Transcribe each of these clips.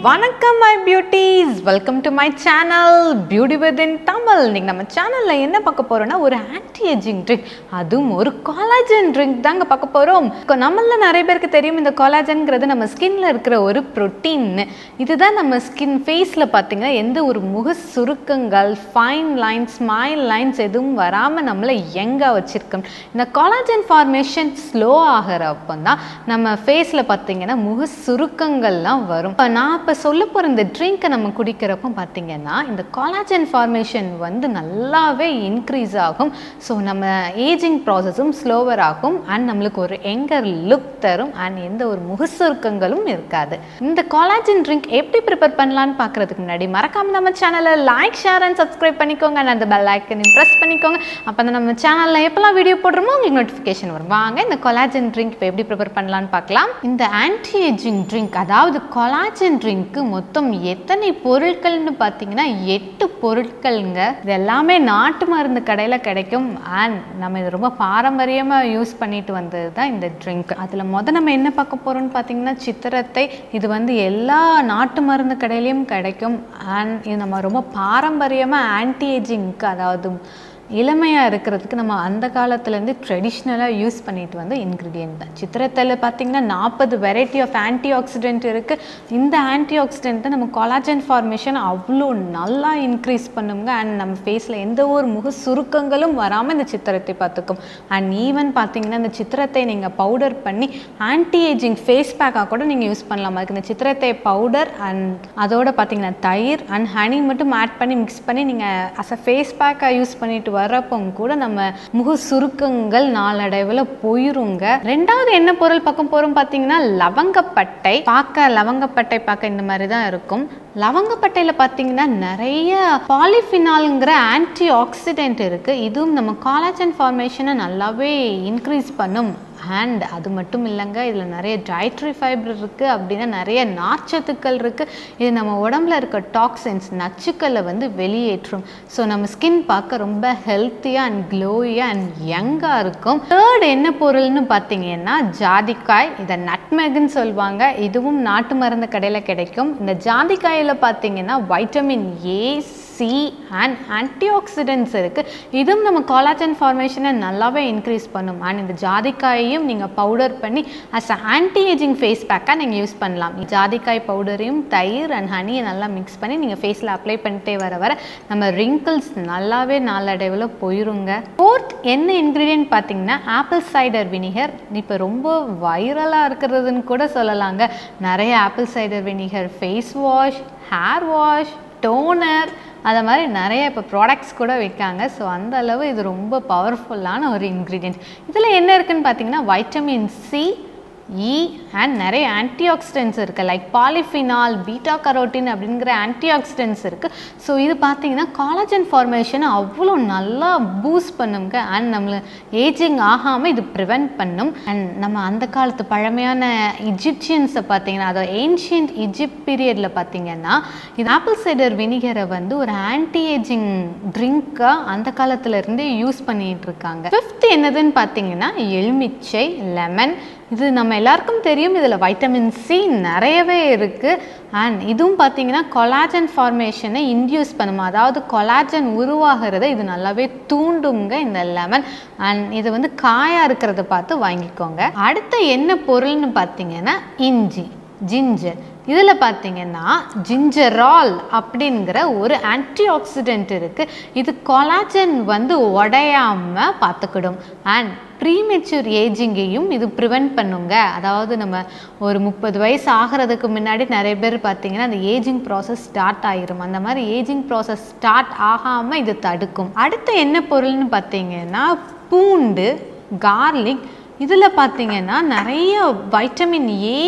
வணக்கம் my beauties, welcome to my channel Beauty Within Tamil. இன்னைக்கு நம்ம சேனல்ல என்ன பார்க்க போறோம்னா ஒரு ஆன்டி ஏஜிங் ட்ரிங்க், அதுவும் ஒரு collagen ட்ரிங்க் தாங்க பார்க்க போறோம். நம்மள நிறைய பேருக்கு தெரியும் இந்த collagenங்கிறது நம்ம ஸ்கின்ல இருக்கிற ஒரு புரோட்டீன். இதுதான் நம்ம ஸ்கின் ஃபேஸ்ல பாத்தீங்கன்னா எந்த ஒரு முக சுருக்கங்கள், ஃபைன் லைன்ஸ், ஸ்மைல் லைன்ஸ் எதுவும் வராம நம்மள யங்கா வச்சிருக்கும். இந்த collagen ஃபார்மேஷன் ஸ்லோ ஆகறப்ப தான் நம்ம ஃபேஸ்ல பாத்தீங்கன்னா முக சுருக்கங்கள்லாம் வரும். நான் இப்ப சொல்ல போற இந்த ட்ரிங்க் நம்ம குடிக்கிறப்ப பாத்தீங்கன்னா இந்த collagen formation வந்து நல்லாவே இன்க்ரீஸ் ஆகும். சோ நம்ம ஏஜிங் ப்ராசஸும் ஸ்லோவர் ஆகும் and நமக்கு ஒரு யங்கர் லுக் தரும் and எந்த ஒரு முகசுருக்கங்களும் இருக்காது. இந்த collagen ட்ரிங்க் எப்படி ப்ரிப்பேர் பண்ணலாம்னு பார்க்கிறதுக்கு முன்னாடி மறக்காம நம்ம சேனலை லைக், ஷேர் and சப்ஸ்கிரைப் பண்ணிக்கோங்க and அந்த பெல் ஐகானை பிரஸ் பண்ணிக்கோங்க. அப்பதான் நம்ம சேனல்ல எப்பலாம் வீடியோ போடுறோமோ உங்களுக்கு நோட்டிஃபிகேஷன் வரும். வாங்க இந்த collagen ட்ரிங்க் எப்படி ப்ரிப்பேர் பண்ணலாம்னு பார்க்கலாம். இந்த ஆன்டி ஏஜிங் ட்ரிங்க் அதாவது collagen ட்ரிங்க் மொத்தம் எத்தனை பொருட்கள்னு பாத்தீங்கன்னா 8 பொருட்கள்ங்க. இது எல்லாமே நாட்டு மருந்து கடையில கிடைக்கும் and நம்ம இது ரொம்ப பாரம்பரியமா யூஸ் பண்ணிட்டு வந்தது தான் இந்த ட்ரிங்க். அதுல நம்ம என்ன பார்க்க போறோம்னு பாத்தீங்கன்னா சித்திரத்தை. இது வந்து எல்லா நாட்டு மருந்து கடையிலயும் கிடைக்கும் and இது நம்ம ரொம்ப பாரம்பரியமா ஆன்டி ஏஜிங்க்கு அதாவது இளமையாக இருக்கிறதுக்கு நம்ம அந்த காலத்துலேருந்து ட்ரெடிஷ்னலாக யூஸ் பண்ணிட்டு வந்த இன்க்ரீடியன்ட் தான். சித்திரத்தில் பார்த்தீங்கன்னா 40 வெரைட்டி ஆஃப் ஆன்டி ஆக்சிடென்ட் இருக்குது. இந்த ஆன்டி ஆக்சிடென்ட்டை நம்ம கொலாஜன் ஃபார்மேஷன் அவ்வளோ நல்லா இன்க்ரீஸ் பண்ணுங்க அண்ட் நம்ம ஃபேஸில் எந்த ஒரு முக சுருக்கங்களும் வராமல் இந்த சித்திரத்தை பார்த்துக்கும். அண்ட் ஈவன் பார்த்தீங்கன்னா இந்த சித்திரத்தை நீங்கள் பவுடர் பண்ணி ஆன்டி ஏஜிங் ஃபேஸ் பேக்காக கூட நீங்கள் யூஸ் பண்ணலாம். அதுக்கு இந்த சித்திரத்தை பவுடர் அண்ட் அதோட பார்த்தீங்கன்னா தயிர் அண்ட் ஹனி மட்டும் ஆட் பண்ணி மிக்ஸ் பண்ணி நீங்கள் அஸ் அ ஃபேஸ் பேக்காக யூஸ் பண்ணிட்டு வரப்போ கூட நம்ம முக சுருக்கங்கள் நாளடைவில் போயிருங்க. ரெண்டாவது என்ன பொருள் பார்க்க போறோம் பார்த்தீங்கன்னா லவங்கப்பட்டை. லவங்கப்பட்டை பார்க்க இந்த மாதிரி தான் இருக்கும். லவங்கப்பட்டையில் பார்த்தீங்கன்னா நிறைய பாலிஃபினால்ங்கிற ஆன்டி ஆக்சிடென்ட் இருக்கு. இதுவும் நம்ம கொலாஜன் ஃபார்மேஷனை நல்லாவே இன்க்ரீஸ் பண்ணும். அண்ட் அது மட்டும் இல்லைங்க, இதில் நிறைய டயட்ரி ஃபைபர் இருக்குது, அப்படின்னா நிறைய நார்ச்சத்துக்கள் இருக்குது. இது நம்ம உடம்புல இருக்க டாக்ஸின்ஸ் நச்சுக்களை வந்து வெளியேற்றும். ஸோ நம்ம ஸ்கின் பார்க்க ரொம்ப ஹெல்த்தியாக அண்ட் க்ளோயியாக அண்ட் யங்காக இருக்கும். தேர்ட் என்ன பொருள்னு பார்த்தீங்கன்னா ஜாதிக்காய். இதை நட்மெக்னு சொல்லுவாங்க. இதுவும் நாட்டு மருந்து கடையில் கிடைக்கும். இந்த ஜாதிக்காயில் பார்த்தீங்கன்னா vitamin A, C and anti oxidants இருக்குது. இதுவும் நம்ம கொலாஜன் ஃபார்மேஷனை நல்லாவே இன்க்ரீஸ் பண்ணும். அண்ட் இந்த ஜாதிக்காயையும் நீங்கள் பவுடர் பண்ணி as a anti ageing face பேக்காக நீங்கள் யூஸ் பண்ணலாம். ஜாதிக்காய் பவுடரையும் தயிர் அண்ட் ஹனியை நல்லா மிக்ஸ் பண்ணி நீங்கள் ஃபேஸில் அப்ளை பண்ணிட்டே வர நம்ம ரிங்கிள்ஸ் நல்லாவே நாளடைவில் போயிருங்க. ஃபோர்த் என்ன இன்க்ரீடியன்ட் பார்த்தீங்கன்னா ஆப்பிள் சைடர் வினிகர். இப்போ ரொம்ப வைரலாக இருக்கிறதுன்னு கூட சொல்லலாங்க. நிறைய apple cider vinegar face wash, hair wash, toner அதை மாதிரி நிறைய இப்போ ப்ராடக்ட்ஸ் கூட விற்காங்க. ஸோ அந்த அளவு இது ரொம்ப பவர்ஃபுல்லான ஒரு இன்க்ரீடியன்ட். இதில் என்ன இருக்குதுன்னு பார்த்தீங்கன்னா வைட்டமின் சி, இ அண்ட் நிறைய ஆன்டி ஆக்சிடென்ட்ஸ் இருக்குது. லைக் பாலிஃபினால், பீட்டா கரோட்டின் அப்படிங்கிற ஆன்டி ஆக்சிடென்ட்ஸ் இருக்குது. ஸோ இது பார்த்தீங்கன்னா கொலாஜன் ஃபார்மேஷனை அவ்வளோ நல்லா பூஸ்ட் பண்ணுங்க அண்ட் நம்மளை ஏஜிங் ஆகாமல் இது ப்ரிவெண்ட் பண்ணும். அண்ட் நம்ம அந்த காலத்து பழமையான இஜிப்சியன்ஸை பார்த்தீங்கன்னா அதாவது ஏன்ஷியன்ட் இஜிப்ட் பீரியடில் பார்த்தீங்கன்னா இது ஆப்பிள் சைடர் வினிகரை வந்து ஒரு ஆன்டி ஏஜிங் ட்ரிங்காக அந்த காலத்துலேருந்தே யூஸ் பண்ணிகிட்டு இருக்காங்க. ஃபிஃப்த் என்னதுன்னு பார்த்தீங்கன்னா எலுமிச்சை, லெமன். இது நம்ம எல்லாருக்கும் தெரியும். இதில் வைட்டமின் சி நிறையவே இருக்குது அண்ட் இதுவும் பார்த்தீங்கன்னா கொலாஜன் ஃபார்மேஷனை இன்டியூஸ் பண்ணும். அதாவது கொலாஜன் உருவாகிறத இது நல்லாவே தூண்டுங்க இந்த லெமன். அண்ட் இது வந்து காயாக இருக்கிறத பார்த்து வாங்கிக்கோங்க. அடுத்த என்ன பொருள்னு பார்த்தீங்கன்னா இஞ்சி, ஜிஞ்சர். இதில் பார்த்தீங்கன்னா ஜிஞ்சரால் அப்படிங்கிற ஒரு ஆன்டி ஆக்சிடென்ட் இருக்குது. இது கொலாஜன் வந்து உடையாமல் பார்த்துக்கிடும் அண்ட் ப்ரீமெச்சூர் ஏஜிங்கையும் இது ப்ரிவெண்ட் பண்ணுங்க. அதாவது நம்ம ஒரு 30 வயசு ஆகிறதுக்கு முன்னாடி நிறைய பேர் பார்த்தீங்கன்னா அந்த ஏஜிங் ப்ராசஸ் ஸ்டார்ட் ஆகிரும். அந்த மாதிரி ஏஜிங் ப்ராசஸ் ஸ்டார்ட் ஆகாமல் இது தடுக்கும். அடுத்து என்ன பொருள்னு பார்த்தீங்கன்னா பூண்டு, கார்லிக். இதில் பார்த்தீங்கன்னா நிறைய vitamin A,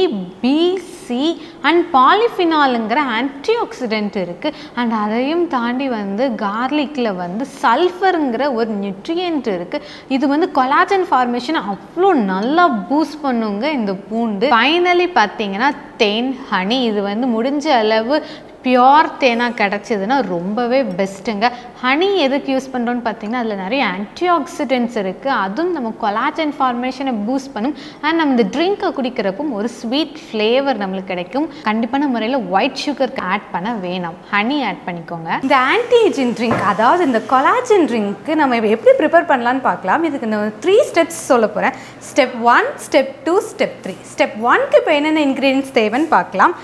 B, C and பாலிஃபினாலுங்கிற ஆன்டி ஆக்சிடென்ட் இருக்குது. அண்ட் அதையும் தாண்டி வந்து கார்லிக்கில் வந்து சல்ஃபருங்கிற ஒரு நியூட்ரியன்ட் இருக்குது. இது வந்து கொலாஜன் ஃபார்மேஷன் அவ்வளோ நல்லா பூஸ்ட் பண்ணுங்க இந்த பூண்டு. ஃபைனலி பார்த்தீங்கன்னா தேன், ஹனி. இது வந்து முடிஞ்ச அளவு பியோர் தேனாக கிடச்சிதுன்னா ரொம்பவே பெஸ்ட்டுங்க. ஹனி எதுக்கு யூஸ் பண்ணுறோன்னு பார்த்தீங்கன்னா அதில் நிறைய ஆன்டி ஆக்சிடென்ட்ஸ் இருக்குது. அதுவும் நம்ம கொலாஜன் ஃபார்மேஷனை பூஸ்ட் பண்ணும். அண்ட் நம்ம இந்த ட்ரிங்க்கை குடிக்கிறப்போ ஒரு ஸ்வீட் ஃப்ளேவர் நம்மளுக்கு கிடைக்கும். கண்டிப்பான முறையில் ஒயிட் சுகர் ஆட் பண்ண வேணாம், ஹனி ஆட் பண்ணிக்கோங்க. இந்த ஆன்டி ஏஜிங் ட்ரிங்க், அதாவது இந்த கொலாஜன் ட்ரிங்க்கு நம்ம எப்படி ப்ரிப்பேர் பண்ணலான்னு பார்க்கலாம். இதுக்கு நான் 3 ஸ்டெப்ஸ் சொல்ல போகிறேன். Step 1, step 2, step 3. ஸ்டெப் 1க்கு இப்போ என்னென்ன இன்க்ரீடியன்ஸ் தேவைன்னு பார்க்கலாம்.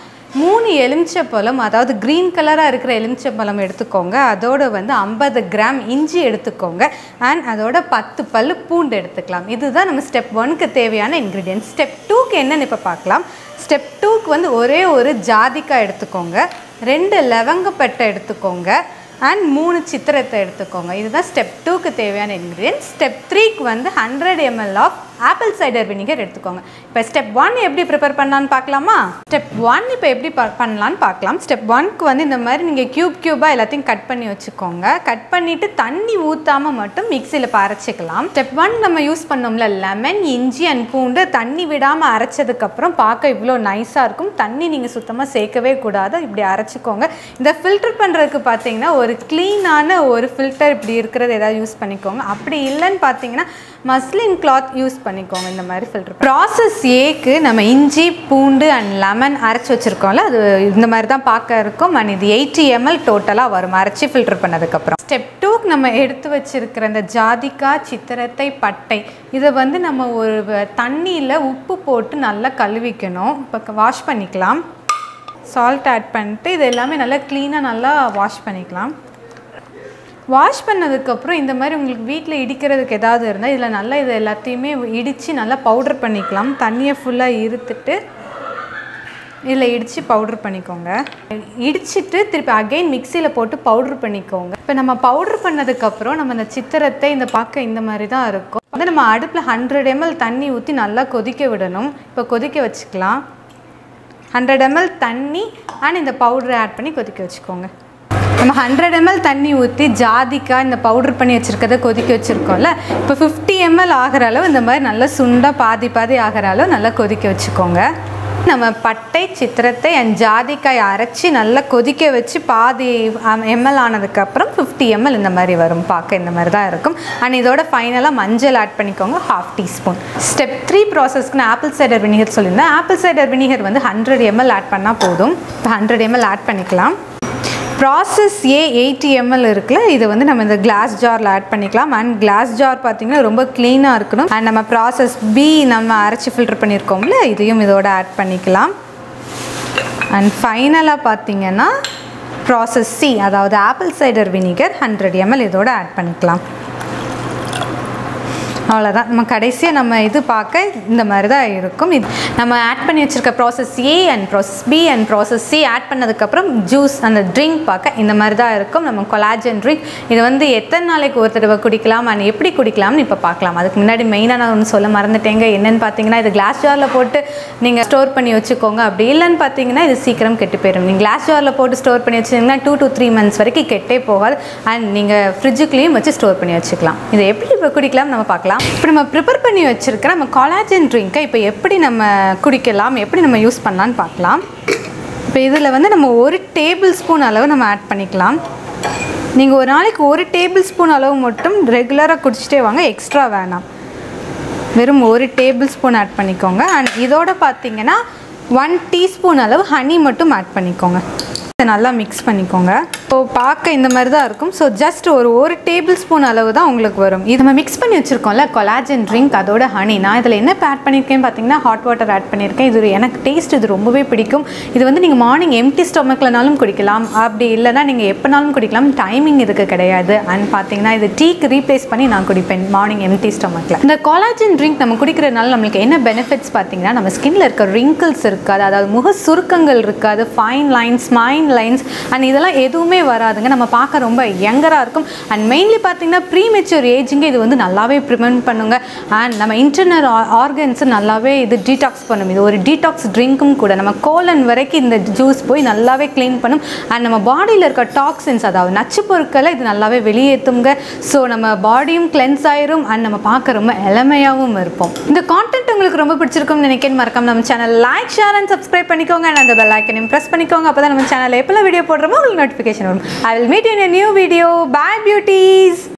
3 எலுமிச்சப்பழம், அதாவது க்ரீன் கலராக இருக்கிற எலுமிச்சப்பழம் எடுத்துக்கோங்க. அதோட 50 கிராம் இஞ்சி எடுத்துக்கோங்க. அண்ட் அதோட 10 பல் பூண்டு எடுத்துக்கலாம். இதுதான் நம்ம ஸ்டெப் 1க்கு தேவையான இன்க்ரீடியன்ஸ். ஸ்டெப் 2க்கு என்னென்னு இப்போ பார்க்கலாம். ஸ்டெப் 2க்கு ஒரே ஒரு ஜாதிக்காய் எடுத்துக்கோங்க, 2 லவங்கப்பட்டை எடுத்துக்கோங்க, அண்ட் 3 சித்திரத்தை எடுத்துக்கோங்க. இதுதான் ஸ்டெப் 2க்கு தேவையான இன்க்ரீடியன்ஸ். ஸ்டெப் 3க்கு 100 ml of apple cider vinegar எடுத்துக்கோங்க. இப்போ ஸ்டெப் 1 எப்படி ப்ரிப்பேர் பண்ணலான்னு பார்க்கலாமா? ஸ்டெப் 1 இப்போ எப்படி பண்ணலான்னு பார்க்கலாம். ஸ்டெப் 1க்கு இந்த மாதிரி நீங்கள் க்யூபாக எல்லாத்தையும் கட் பண்ணி வச்சுக்கோங்க. கட் பண்ணிவிட்டு தண்ணி ஊற்றாமல் மட்டும் மிக்சியில் அரைச்சிக்கலாம். ஸ்டெப் 1 நம்ம யூஸ் பண்ணோம்ல, லெமன், இஞ்சி அண்ட் பூண்டு தண்ணி விடாமல் அரைச்சதுக்கப்புறம் பார்க்க இவ்வளோ நைஸாக இருக்கும். தண்ணி நீங்கள் சுத்தமாக சேர்க்கவே கூடாது, இப்படி அரைச்சிக்கோங்க. இந்த ஃபில்டர் பண்ணுறதுக்கு பார்த்தீங்கன்னா ஒரு க்ளீனான ஒரு ஃபில்டர் இப்படி இருக்கிறது ஏதாவது யூஸ் பண்ணிக்கோங்க. அப்படி இல்லைன்னு பார்த்தீங்கன்னா மஸ்லின் கிளாத் யூஸ் பண்ணிக்கோங்க. இந்த மாதிரி ஃபில்டர் ப்ராசஸ் ஏக்கு நம்ம இஞ்சி, பூண்டு அண்ட் லெமன் அரைச்சி வச்சுருக்கோம்ல, அது இந்த மாதிரி தான் பார்க்க இருக்கும். அண்ட் இது 80 ml டோட்டலாக வரும் அரைச்சி ஃபில்டர் பண்ணதுக்கப்புறம். ஸ்டெப் 2க்கு நம்ம எடுத்து வச்சுருக்கிற இந்த ஜாதிக்காய், சித்திரத்தை, பட்டை இதை நம்ம ஒரு தண்ணியில் உப்பு போட்டு நல்லா கழுவிக்கணும். இப்போ வாஷ் பண்ணிக்கலாம். சால்ட் ஆட் பண்ணிட்டு இது எல்லாமே நல்லா க்ளீனாக நல்லா வாஷ் பண்ணிக்கலாம். வாஷ் பண்ணதுக்கப்புறம் இந்த மாதிரி உங்களுக்கு வீட்டில் இடிக்கிறதுக்கு ஏதாவது இருந்தால் இதில் நல்லா இது எல்லாத்தையுமே இடித்து நல்லா பவுடர் பண்ணிக்கலாம். தண்ணியை ஃபுல்லாக இருத்துட்டு இதில் இடித்து பவுட்ரு பண்ணிக்கோங்க. இடிச்சிட்டு திருப்பி அகெயின் மிக்சியில் போட்டு பவுட்ரு பண்ணிக்கோங்க. இப்போ நம்ம பவுட்ரு பண்ணதுக்கப்புறம் நம்ம இந்த சித்திரத்தை இந்த பார்க்க இந்த மாதிரி தான் இருக்கும். நம்ம அடுப்பில் 100 ml தண்ணி ஊற்றி நல்லா கொதிக்க விடணும். இப்போ கொதிக்க வச்சுக்கலாம். 100 ml தண்ணி அண்ட் இந்த பவுட்ரு ஆட் பண்ணி கொதிக்க வச்சுக்கோங்க. நம்ம 100 ml தண்ணி ஊற்றி ஜாதிக்காய் இந்த பவுட்ரு பண்ணி வச்சுருக்கதை கொதிக்க வச்சுருக்கோம்ல, இப்போ 50 ml ஆகிற அளவு இந்த மாதிரி நல்லா சுண்டாக பாதி ஆகிற அளவு நல்லா கொதிக்க வச்சுக்கோங்க. நம்ம பட்டை, சித்திரத்தை அண்ட் ஜாதிக்காய் அரைச்சி நல்லா கொதிக்க வச்சு பாதி ml ஆனதுக்கப்புறம் 50 ml இந்த மாதிரி வரும். பார்க்க இந்த மாதிரி தான் இருக்கும். அண்ட் இதோட ஃபைனலாக மஞ்சள் ஆட் பண்ணிக்கோங்க, 1/2 டீஸ்பூன். ஸ்டெப் 3 ப்ராசஸ்க்கு நான் ஆப்பிள் சைடர் வினிகர் சொல்லியிருந்தேன். Apple cider vinegar 100 ml add பண்ணால் போதும். இப்போ 100 ml ஆட் பண்ணிக்கலாம். ப்ராசஸ் ஏ 80 ml இருக்குல்ல, இதை நம்ம இந்த கிளாஸ் ஜாரில் ஆட் பண்ணிக்கலாம். அண்ட் கிளாஸ் ஜார் பார்த்திங்கன்னா ரொம்ப க்ளீனாக இருக்கணும். அண்ட் நம்ம ப்ராசஸ் பி நம்ம அரைச்சி ஃபில்டர் பண்ணியிருக்கோம்ல, இதையும் இதோட ஆட் பண்ணிக்கலாம். அண்ட் ஃபைனலாக பார்த்திங்கன்னா ப்ராசஸ் சி, அதாவது ஆப்பிள் சைடர் வினிகர் 100 ml இதோட ஆட் பண்ணிக்கலாம். அவ்வளோதான். நம்ம கடைசியாக நம்ம இது பார்க்க இந்த மாதிரி தான் இருக்கும். இது நம்ம ஆட் பண்ணி வச்சுருக்க process A and process B and process C add பண்ணதுக்கப்புறம் ஜூஸ் அந்த ட்ரிங்க் பார்க்க இந்த மாதிரி தான் இருக்கும். நம்ம கொலாஜன் ட்ரிங்க் இது எத்தனை நாளைக்கு ஒரு தடவை குடிக்கலாம் அண்ட் எப்படி குடிக்கலாம்னு இப்போ பார்க்கலாம். அதுக்கு முன்னாடி மெயினாக நான் ஒன்று சொல்ல மறந்துட்டேங்க. என்னென்னு பார்த்தீங்கன்னா, இது கிளாஸ் ஜாரில் போட்டு நீங்கள் ஸ்டோர் பண்ணி வச்சுக்கோங்க. அப்படி இல்லைன்னு பார்த்தீங்கன்னா இது சீக்கிரம் கெட்டு போயிடும். நீங்கள் கிளாஸ் ஜாரில் போட்டு ஸ்டோர் பண்ணி வச்சுருந்தீங்கன்னா 2 to 3 months வரைக்கும் கெட்டே போகாது. அண்ட் நீங்கள் ஃப்ரிட்ஜுக்குள்ளேயும் வச்சு ஸ்டோர் பண்ணி வச்சுக்கலாம். இதை எப்படி இப்போ குடிக்கலாம் நம்ம பார்க்கலாம். இப்போ நம்ம ப்ரிப்பேர் பண்ணி வச்சுருக்கிற நம்ம கொலாஜன் ட்ரிங்க்கை இப்போ எப்படி நம்ம குடிக்கலாம், எப்படி நம்ம யூஸ் பண்ணலான்னு பார்க்கலாம். இப்போ இதில் நம்ம 1 டேபிள் ஸ்பூன் அளவு நம்ம ஆட் பண்ணிக்கலாம். நீங்கள் ஒரு நாளைக்கு 1 டேபிள் ஸ்பூன் அளவு மட்டும் ரெகுலராக குடிச்சிட்டே வாங்க, எக்ஸ்ட்ரா வேணாம். வெறும் 1 டேபிள் ஸ்பூன் ஆட் பண்ணிக்கோங்க. அண்ட் இதோட பார்த்தீங்கன்னா 1 டீஸ்பூன் அளவு ஹனி மட்டும் ஆட் பண்ணிக்கோங்க. நல்லா மிக்ஸ் பண்ணிக்கோங்க. ஸோ பார்க்க இந்த மாதிரி தான் இருக்கும். ஸோ ஜஸ்ட் ஒரு டேபிள் ஸ்பூன் அளவு தான் உங்களுக்கு வரும். இது நம்ம மிக்ஸ் பண்ணி வச்சுருக்கோம்ல கொலாஜன் ட்ரிங்க், அதோட ஹனி. நான் இதில் என்ன ஆட் பண்ணியிருக்கேன் பார்த்தீங்கன்னா, ஹாட் வாட்டர் ஆட் பண்ணியிருக்கேன். இது எனக்கு டேஸ்ட் இது ரொம்பவே பிடிக்கும். இது நீங்கள் மார்னிங் எம்டி ஸ்டொமக்லனாலும் குடிக்கலாம், அப்படி இல்லைனா நீங்கள் எப்போனாலும் குடிக்கலாம். டைமிங் இதுக்கு கிடையாது. அண்ட் பார்த்தீங்கன்னா இது டீக்கு ரீப்ளேஸ் பண்ணி நான் குடிப்பேன் மார்னிங் எம்டி ஸ்டொமக்கில். இந்த கொலாஜன் ட்ரிங்க் நம்ம குடிக்கிறதுனால நம்மளுக்கு என்ன பெனிஃபிட்ஸ் பார்த்தீங்கன்னா, நம்ம ஸ்கின்ல இருக்க ரிங்கிள்ஸ் இருக்காது, அதாவது முக சுருக்கங்கள் இருக்காது, fine lines, smile lines and இதெல்லாம் எதுவுமே வராதுங்க. நம்ம பார்க்க ரொம்ப யங்கராக இருக்கும். அண்ட் மெயின்லி பார்த்தீங்கன்னா ப்ரீமெச்சூர் ஏஜிங்கை இது நல்லாவே ப்ரிவென்ட் பண்ணுங்க. அண்ட் நம்ம இன்டர்னல் ஆர்கன்ஸு நல்லாவே இது டீடாக்ஸ் பண்ணும். இது ஒரு டீடாக்ஸ் ட்ரிங்க்கும் கூட. நம்ம கோலன் வரைக்கும் இந்த ஜூஸ் போய் நல்லாவே க்ளீன் பண்ணும். அண்ட் நம்ம பாடியில் இருக்க டாக்ஸின்ஸ், அதாவது நச்சு பொருட்களை இது நல்லாவே வெளியேற்றுங்க. ஸோ நம்ம பாடியும் கிளென்ஸ் ஆயிரும் அண்ட் நம்ம பார்க்க ரொம்ப இளமையாகவும் இருப்போம். இந்த கான்டென்ட் உங்களுக்கு ரொம்ப பிடிச்சிருக்கும்னு நினைக்கிறேன். மறக்காம நம்ம channel like, share and subscribe பண்ணிக்கோங்க. அண்ட் அந்த பெல் ஐக்கனையும் ப்ரெஸ் பண்ணிக்கோங்க. அப்போ தான் நம்ம சேனல் நாங்கள் எப்போல்லாம் வீடியோ போடுறோமோ உங்களுக்கு நோட்டிஃபிகேஷன் வரும். I will meet you in a new video. Bye beauties.